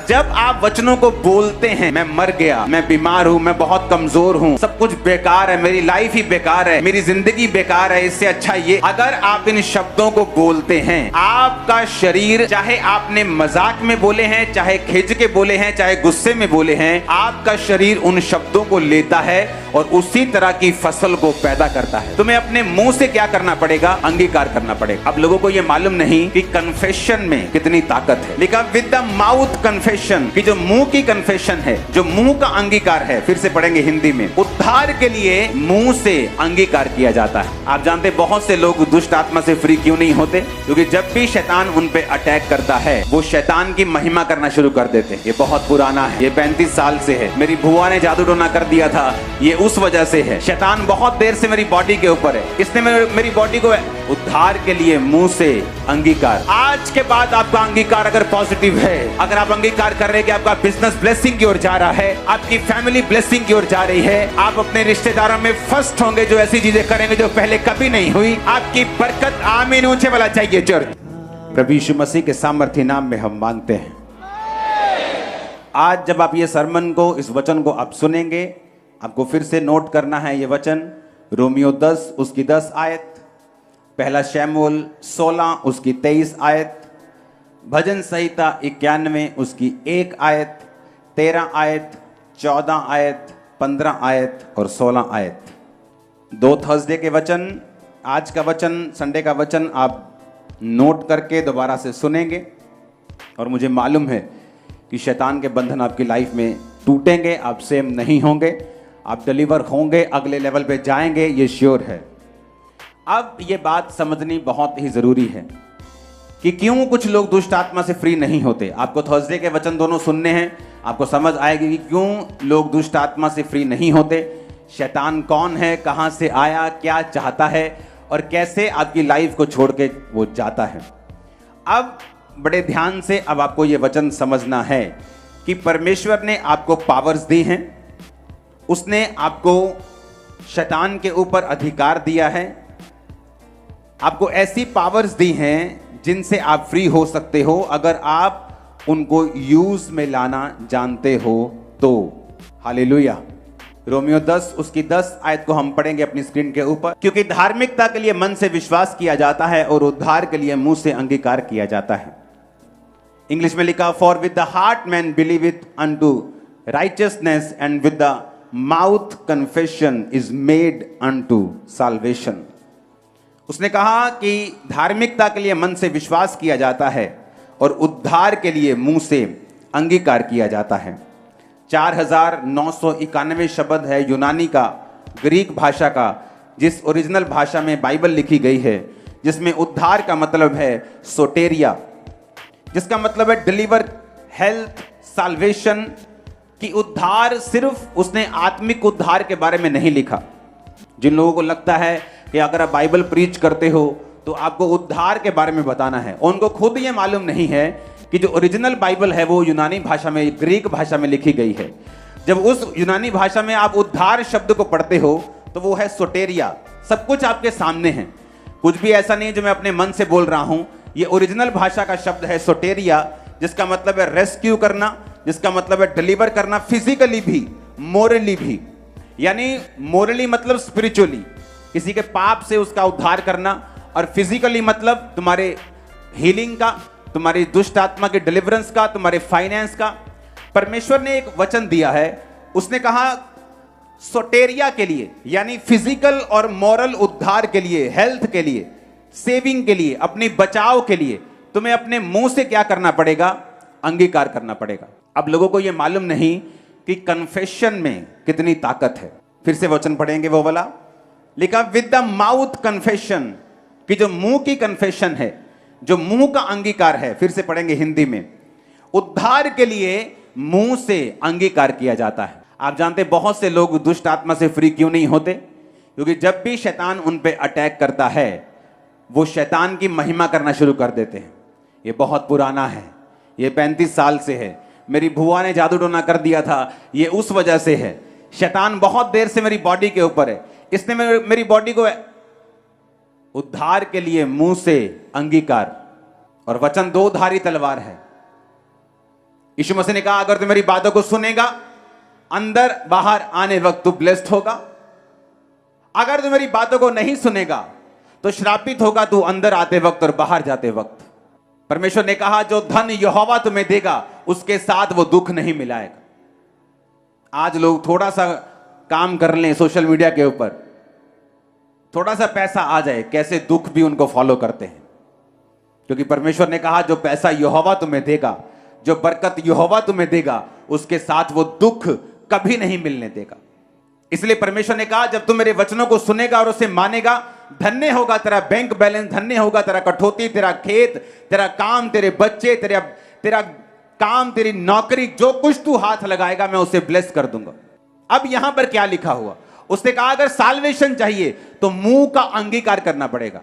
जब आप वचनों को बोलते हैं, मैं मर गया, मैं बीमार हूँ, मैं बहुत कमजोर हूँ, सब कुछ बेकार है, मेरी लाइफ ही बेकार है, मेरी जिंदगी बेकार है, इससे अच्छा ये, अगर आप इन शब्दों को बोलते हैं, आपका शरीर, चाहे आपने मजाक में बोले हैं, चाहे खिंच के बोले हैं, चाहे गुस्से में बोले हैं, आपका शरीर उन शब्दों को लेता है और उसी तरह की फसल को पैदा करता है। तुम्हें अपने मुंह से क्या करना पड़ेगा? अंगीकार करना पड़ेगा। अब लोगों को यह मालूम नहीं कि कन्फेशन में कितनी ताकत है। लिखा विद द माउथ कन्फेशन, कि जो मुंह की कन्फेशन है, जो मुंह का अंगीकार है, फिर से पढ़ेंगे हिंदी में, उद्धार के लिए मुंह से अंगीकार किया जाता है। आप जानते बहुत से लोग दुष्ट आत्मा से फ्री क्यों नहीं होते? क्योंकि जब भी शैतान उन पे अटैक करता है, वो शैतान की महिमा करना शुरू कर देते हैं। ये बहुत पुराना है, ये 35 साल से है। मेरी बुआ ने जादू टोना कर दिया था, ये उस वजह से है। शैतान बहुत देर से मेरी बॉडी के ऊपर है, इसने मेरी बॉडी को, उद्धार के लिए मुंह से अंगीकार। आज के बाद आपका अंगीकार अगर पॉजिटिव है, अगर आप अंगीकार कर रहे हैं कि आपका बिजनेस ब्लेसिंग की ओर जा रहा है, आपकी फैमिली ब्लेसिंग की ओर जा रही है, आप अपने रिश्तेदारों में फर्स्ट होंगे, जो ऐसी चीजें करेंगे जो पहले कभी नहीं हुई, आपकी बरकत, आमीन ऊंचे वाला चाहिए चर्च। प्रभु यीशु मसीह के सामर्थ्य नाम में हम मांगते हैं। आज जब आप ये सरमन को, इस वचन को आप सुनेंगे, आपको फिर से नोट करना है ये वचन, रोमियो 10 उसकी 10 आयत, पहला शमूएल 16 उसकी 23 आयत, भजन संहिता 91 उसकी 1 आयत, 13 आयत, 14 आयत, 15 आयत और 16 आयत। 2 थर्सडे के वचन, आज का वचन, संडे का वचन आप नोट करके दोबारा से सुनेंगे और मुझे मालूम है कि शैतान के बंधन आपकी लाइफ में टूटेंगे, आप सेम नहीं होंगे, आप डिलीवर होंगे, अगले लेवल पे जाएंगे, ये श्योर है। अब ये बात समझनी बहुत ही जरूरी है कि क्यों कुछ लोग दुष्ट आत्मा से फ्री नहीं होते। आपको थर्सडे के वचन दोनों सुनने हैं, आपको समझ आएगी कि क्यों लोग दुष्ट आत्मा से फ्री नहीं होते, शैतान कौन है, कहां से आया, क्या चाहता है और कैसे आपकी लाइफ को छोड़ के वो जाता है। अब बड़े ध्यान से अब आपको ये वचन समझना है कि परमेश्वर ने आपको पावर्स दी हैं, उसने आपको शैतान के ऊपर अधिकार दिया है, आपको ऐसी पावर्स दी हैं जिनसे आप फ्री हो सकते हो अगर आप उनको यूज में लाना जानते हो तो। हालेलुया। रोमियो 10 उसकी 10 आयत को हम पढ़ेंगे अपनी स्क्रीन के ऊपर। क्योंकि धार्मिकता के लिए मन से विश्वास किया जाता है और उद्धार के लिए मुंह से अंगीकार किया जाता है। इंग्लिश में लिखा, for with the heart man believeth unto righteousness and with the mouth confession is made unto salvation। उसने कहा कि धार्मिकता के लिए मन से विश्वास किया जाता है और उद्धार के लिए मुंह से अंगीकार किया जाता है। 4991 शब्द है यूनानी का, ग्रीक भाषा का, जिस ओरिजिनल भाषा में बाइबल लिखी गई है, जिसमें उद्धार का मतलब है सोटेरिया, जिसका मतलब है डिलीवर, हेल्थ, साल्वेशन। कि उद्धार सिर्फ उसने आत्मिक उद्धार के बारे में नहीं लिखा। जिन लोगों को लगता है कि अगर आप बाइबल प्रीच करते हो तो आपको उद्धार के बारे में बताना है, उनको खुद ये मालूम नहीं है कि जो ओरिजिनल बाइबल है वो यूनानी भाषा में, ग्रीक भाषा में लिखी गई है। जब उस यूनानी भाषा में आप उद्धार शब्द को पढ़ते हो तो वो है सोटेरिया। सब कुछ आपके सामने है, कुछ भी ऐसा नहीं जो मैं अपने मन से बोल रहा हूं। ये ओरिजिनल भाषा का शब्द है सोटेरिया, जिसका मतलब है रेस्क्यू करना, जिसका मतलब है डिलीवर करना, फिजिकली भी, मोरली भी। यानी मोरली मतलब स्पिरिचुअली, किसी के पाप से उसका उद्धार करना, और फिजिकली मतलब तुम्हारे हीलिंग का, तुम्हारी दुष्ट आत्मा के डिलीवरेंस का, तुम्हारे फाइनेंस का। परमेश्वर ने एक वचन दिया है, उसने कहा सोटेरिया के लिए, यानी फिजिकल और मॉरल उद्धार के लिए, हेल्थ के लिए, सेविंग के लिए, अपनी बचाव के लिए तुम्हें अपने मुंह से क्या करना पड़ेगा? अंगीकार करना पड़ेगा। अब लोगों को यह मालूम नहीं कि कन्फेशन में कितनी ताकत है। फिर से वचन पढ़ेंगे वो वाला, लिखा विद द माउथ कन्फेशन, कि जो मुंह की कन्फेशन है, जो मुंह का अंगीकार है। फिर से पढ़ेंगे हिंदी में, उद्धार के लिए मुंह से अंगीकार किया जाता है। आप जानते बहुत से लोग दुष्ट आत्मा से फ्री क्यों नहीं होते? क्योंकि जब भी शैतान उन पे अटैक करता है, वो शैतान की महिमा करना शुरू कर देते हैं। ये बहुत पुराना है, ये 35 साल से है। मेरी बुआ ने जादू टोना कर दिया था, ये उस वजह से है। शैतान बहुत देर से मेरी बॉडी के ऊपर है, इसने मेरी बॉडी को, उद्धार के लिए मुंह से अंगीकार। और वचन 2 धारी तलवार है, यीशु मसीह ने कहा अगर तू मेरी बातों को सुनेगा, अंदर बाहर आने वक्त तू ब्लेस्ड होगा। अगर तू मेरी बातों को नहीं सुनेगा तो श्रापित होगा तू अंदर आते वक्त और बाहर जाते वक्त। परमेश्वर ने कहा जो धन यहोवा तुम्हें देगा उसके साथ वो दुख नहीं मिलाएगा। आज लोग थोड़ा सा काम कर लें सोशल मीडिया के ऊपर, थोड़ा सा पैसा आ जाए, कैसे दुख भी उनको फॉलो करते हैं। क्योंकि परमेश्वर ने कहा जो पैसा यहोवा तुम्हें देगा, जो बरकत यहोवा तुम्हें देगा, उसके साथ वो दुख कभी नहीं मिलने देगा। इसलिए परमेश्वर ने कहा जब तुम मेरे वचनों को सुनेगा और उसे मानेगा, धन्य होगा तेरा बैंक बैलेंस, धन्य होगा तेरा कठौती, तेरा खेत, तेरा काम, तेरे बच्चे, तेरा काम, तेरी नौकरी, जो कुछ तू हाथ लगाएगा मैं उसे ब्लेस कर दूंगा। अब यहां पर क्या लिखा हुआ? उसने कहा अगर साल्वेशन चाहिए तो मुंह का अंगीकार करना पड़ेगा।